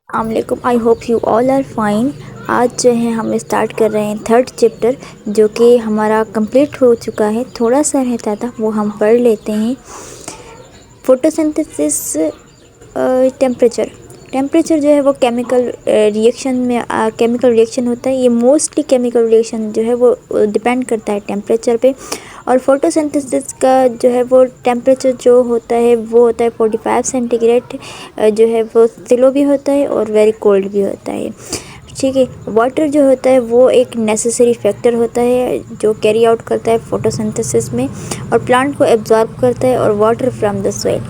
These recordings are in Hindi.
अस्सलामुअलैकुम। I hope you all are fine. आज जो है हम स्टार्ट कर रहे हैं थर्ड चैप्टर, जो कि हमारा कंप्लीट हो चुका है। थोड़ा सा रहता था वो हम पढ़ लेते हैं। Photosynthesis temperature. टेम्परेचर जो है वो केमिकल रिएक्शन में केमिकल रिएक्शन होता है। ये मोस्टली केमिकल रिएक्शन जो है वो डिपेंड करता है टेम्परेचर पे। और फोटोसिंथेसिस का जो है वो टेम्परेचर जो होता है वो होता है 45 सेंटीग्रेड। जो है वो स्लो भी होता है और वेरी कोल्ड भी होता है। ठीक है। वाटर जो होता है वो एक नेसेसरी फैक्टर होता है जो कैरी आउट करता है फोटोसिंथेसिस में और प्लांट को एब्जॉर्ब करता है और water from the soil.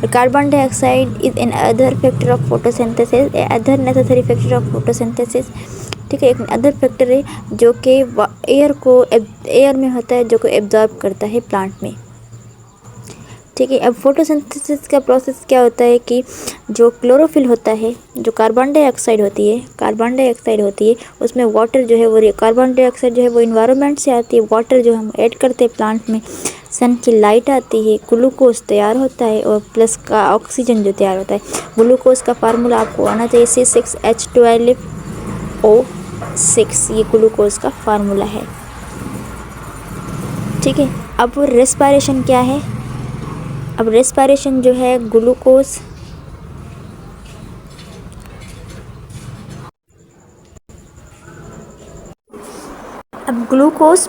Carbon dioxide is an other factor of photosynthesis, other necessary factor of photosynthesis. ठीक है। एक अदर फैक्टर है जो कि एयर में होता है, जो को एब्जॉर्ब करता है प्लांट में। ठीक है। अब फोटोसिंथेसिस का प्रोसेस क्या होता है कि जो क्लोरोफिल होता है, जो कार्बन डाइऑक्साइड होती है, उसमें वाटर जो है वो कार्बन डाइऑक्साइड जो है वो इन्वायरमेंट से आती है। वाटर जो हम ऐड करते हैं प्लांट में, सन की लाइट आती है, ग्लूकोज तैयार होता है और प्लस का ऑक्सीजन जो तैयार होता है। ग्लूकोज का फार्मूला आपको आना चाहिए, C6H12O6। ये ग्लूकोज का फार्मूला है। ठीक है। अब रेस्पिरेशन क्या है? अब रेस्पिरेशन जो है ग्लूकोज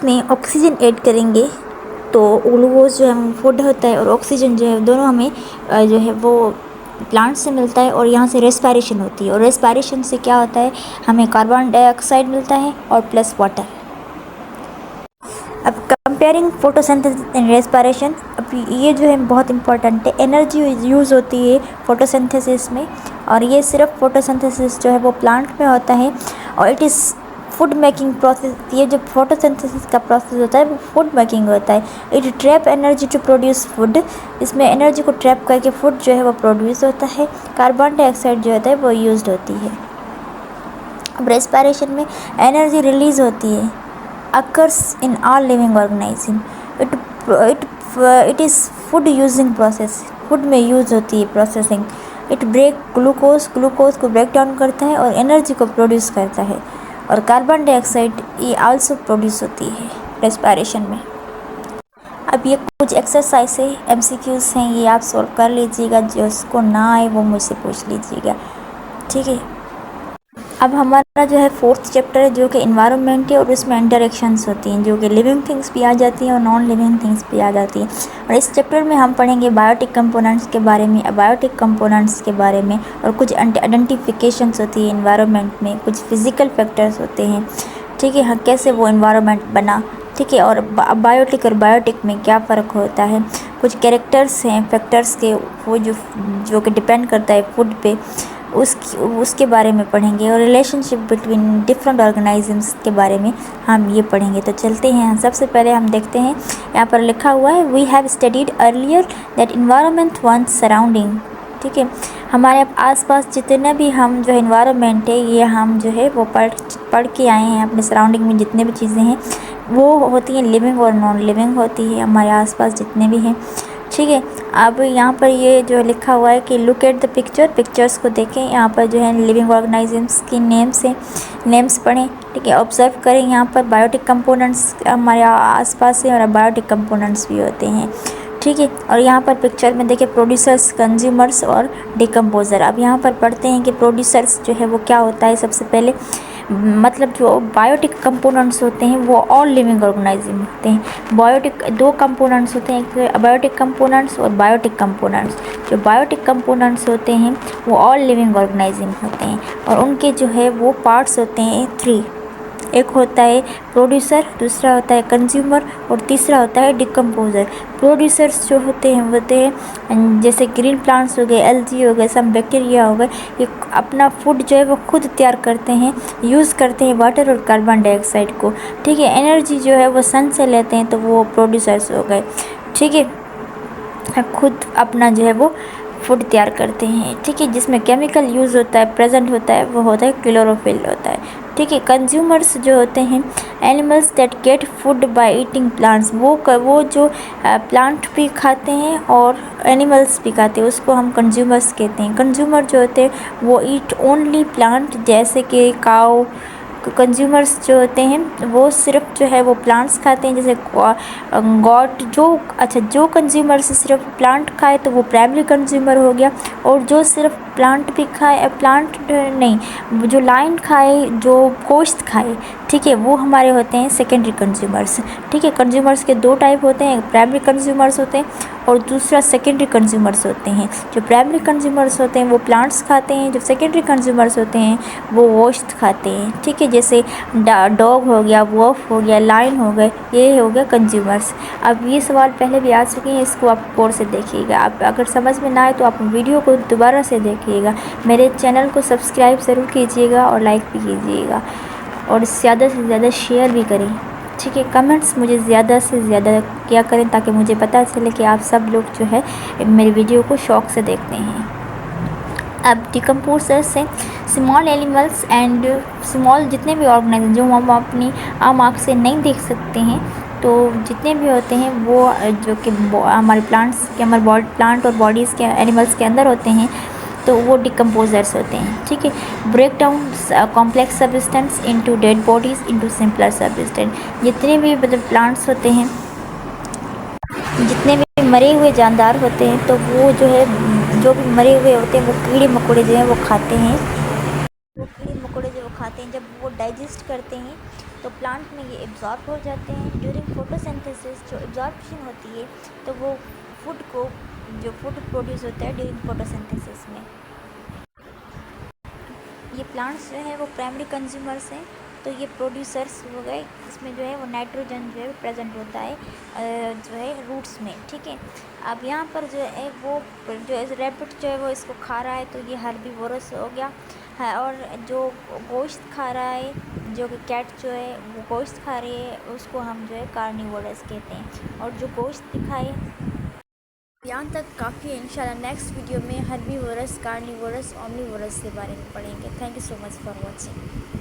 में ऑक्सीजन ऐड करेंगे तो ग्लूकोज जो है फूड होता है और ऑक्सीजन जो है दोनों हमें जो है वो प्लांट से मिलता है और यहाँ से रेस्पिरेशन होती है। और रेस्पिरेशन से क्या होता है, हमें कार्बन डाइऑक्साइड मिलता है और प्लस वाटर। अब कंपेयरिंग फोटोसिंथेसिस एंड रेस्पिरेशन, अब ये जो है बहुत इंपॉर्टेंट है। एनर्जी यूज़ होती है फोटोसिंथेसिस में और ये सिर्फ फोटोसिंथेसिस जो है वो प्लांट में होता है और it is food making process. ये जो फोटोसिंथेसिस का प्रोसेस होता है वो फूड मेकिंग होता है। It trap energy to produce food. इसमें एनर्जी को ट्रैप करके फूड जो है वो प्रोड्यूस होता है। कार्बन डाइऑक्साइड जो होता है वो यूज होती है। अब रेस्पिरेशन में एनर्जी रिलीज होती है, occurs in all living organism. It is food using process. Food में यूज़ होती है प्रोसेसिंग। इट ब्रेक ग्लूकोज को ब्रेक डाउन करता है और एनर्जी को प्रोड्यूस करता है। और कार्बन डाइऑक्साइड ये आल्सो प्रोड्यूस होती है रेस्पिरेशन में। अब ये कुछ एक्सरसाइज है, MCQs हैं, ये आप सॉल्व कर लीजिएगा। जिसको ना आए वो मुझसे पूछ लीजिएगा। ठीक है। अब हमारा जो है फोर्थ चैप्टर है जो कि इन्वायरमेंट है और उसमें इंटरेक्शंस होती हैं, जो कि लिविंग थिंग्स भी आ जाती हैं और नॉन लिविंग थिंग्स भी आ जाती हैं। और इस चैप्टर में हम पढ़ेंगे बायोटिक कंपोनेंट्स के बारे में, अबायोटिक कंपोनेंट्स के बारे में, और कुछ आइडेंटिफिकेशंस होती है इन्वायरमेंट में, कुछ फिज़िकल फैक्टर्स होते हैं। ठीक है। हाँ, कैसे वो इन्वायरमेंट बना। ठीक है। और बायोटिक और बायोटिक में क्या फ़र्क होता है, कुछ कैरेक्टर्स हैं फैक्टर्स के, वो जो कि डिपेंड करता है फूड पे, उसके बारे में पढ़ेंगे। और रिलेशनशिप बिटवीन डिफरेंट ऑर्गेनिजम्स के बारे में हम ये पढ़ेंगे। तो चलते हैं। सबसे पहले हम देखते हैं, यहाँ पर लिखा हुआ है we have studied earlier that environment once surrounding. ठीक है। हमारे आसपास जितने भी हम जो इन्वायरमेंट है ये हम जो है वो पढ़ के आए हैं। अपने सराउंडिंग में जितने भी चीज़ें हैं वो होती हैं लिविंग और नॉन लिविंग होती है हमारे आसपास जितने भी हैं। ठीक है। अब यहाँ पर ये जो लिखा हुआ है कि लुक एट द पिक्चर्स को देखें। यहाँ पर जो है लिविंग ऑर्गेनिजम्स की नेम्स पढ़ें। ठीक है। ऑब्जर्व करें। यहाँ पर बायोटिक कंपोनेंट्स हमारे आसपास है और बायोटिक कंपोनेंट्स भी होते हैं। ठीक है। और यहाँ पर पिक्चर में देखिए प्रोड्यूसर्स, कंज्यूमर्स और डिकम्पोज़र। अब यहाँ पर पढ़ते हैं कि प्रोड्यूसर्स जो है वो क्या होता है। सबसे पहले मतलब जो बायोटिक कंपोनेंट्स होते हैं वो ऑल लिविंग ऑर्गेनिज्म होते हैं। बायोटिक दो कंपोनेंट्स होते हैं, एक अबायोटिक कंपोनेंट्स और बायोटिक कंपोनेंट्स। जो बायोटिक कंपोनेंट्स होते हैं वो ऑल लिविंग ऑर्गेनिज्म होते हैं और उनके जो है वो पार्ट्स होते हैं 3। एक होता है प्रोड्यूसर, दूसरा होता है कंज्यूमर और तीसरा होता है डिकम्पोज़र। प्रोड्यूसर्स जो होते हैं जैसे ग्रीन प्लांट्स हो गए, एल्गी हो गए, सम बैक्टीरिया हो गए, ये अपना फूड जो है वो खुद तैयार करते हैं, यूज़ करते हैं वाटर और कार्बन डाइऑक्साइड को। ठीक है। एनर्जी जो है वो सन से लेते हैं, तो वो प्रोड्यूसर्स हो गए। ठीक है। खुद अपना जो है वो फूड तैयार करते हैं, ठीक है, जिसमें केमिकल यूज़ होता है, प्रेजेंट होता है, वो होता है क्लोरोफिल होता है, ठीक है। कंज्यूमर्स जो होते हैं, animals that get food by eating plants, वो जो प्लांट भी खाते हैं और एनिमल्स भी खाते हैं, उसको हम कंज्यूमर्स कहते हैं। कंज्यूमर जो होते हैं वो ईट ओनली प्लांट, जैसे कि काऊ। कंज्यूमर्स जो होते हैं वो सिर्फ जो है वो प्लांट्स खाते हैं, जैसे गॉट जो कंज्यूमर्स सिर्फ प्लांट खाए तो वो प्राइमरी कंज्यूमर हो गया, और जो सिर्फ प्लांट भी खाए, प्लांट नहीं, जो लाइन खाए, जो गोश्त खाए, ठीक है, वो हमारे होते हैं सेकेंडरी कंज्यूमर्स, ठीक है। कंज्यूमर्स के दो टाइप होते हैं, प्राइमरी कंज्यूमर्स होते हैं और दूसरा सेकेंडरी कंज्यूमर्स होते हैं। जो प्राइमरी कंज्यूमर्स होते हैं वो प्लांट्स खाते हैं, जो सेकेंडरी कंज्यूमर्स होते हैं वो गोश्त खाते हैं, ठीक है। जैसे डॉग हो गया, वॉफ हो गया, लाइन हो गए, ये हो गया कंज्यूमर्स। अब ये सवाल पहले भी आ चुके हैं, इसको आप गौर से देखिएगा। आप अगर समझ में ना आए तो आप वीडियो को दोबारा से देखिएगा। मेरे चैनल को सब्सक्राइब ज़रूर कीजिएगा और लाइक भी कीजिएगा, और ज़्यादा से ज़्यादा शेयर भी करें, ठीक है। कमेंट्स मुझे ज़्यादा से ज़्यादा क्या करें, ताकि मुझे पता चले कि आप सब लोग जो है मेरी वीडियो को शौक़ से देखते हैं। अब डिकम्पोजर्स से स्मॉल एनिमल्स एंड स्मॉल जितने भी ऑर्गेनाइजेशन जो हम अपनी आम आँख से नहीं देख सकते हैं, तो जितने भी होते हैं वो जो कि हमारे प्लांट और बॉडीज़ के एनिमल्स के अंदर होते हैं, तो वो डिकम्पोजर्स होते हैं, ठीक है। Break down complex substance into dead bodies into simpler substance. जितने भी मतलब प्लांट्स होते हैं, जितने भी मरे हुए जानदार होते हैं, तो वो जो है जो भी मरे हुए होते हैं वो कीड़े मकोड़े जो हैं वो खाते हैं। वो कीड़े मकोड़े जो वो खाते हैं, जब वो डाइजेस्ट करते हैं तो प्लांट में ये एब्जॉर्ब हो जाते हैं। ड्यूरिंग फोटोसिंथेसिस जो एब्जॉर्प्शन होती है, तो वो जो फूड प्रोड्यूस होता है ड्यूरिंग फोटोसिंथेसिस में। ये प्लांट्स जो है वो प्राइमरी कंज्यूमर्स हैं, तो ये प्रोड्यूसर्स हो गए। इसमें जो है वो नाइट्रोजन जो है प्रेजेंट होता है जो है रूट्स में, ठीक है। अब यहाँ पर जो है वो जो है रैबिट जो है वो इसको खा रहा है, तो ये हर्बीवोरस हो गया है। और जो गोश्त खा रहा है, जो कि कैट जो है वो गोश्त खा रही है, उसको हम जो है कार्निवोरस कहते हैं। और जो गोश्त खाए, यहाँ तक काफ़ी है। इंशाल्लाह नेक्स्ट वीडियो में हर्बीवोरस, कार्निवोरस, ओमनीवोरस के बारे में पढ़ेंगे। Thank you so much for watching.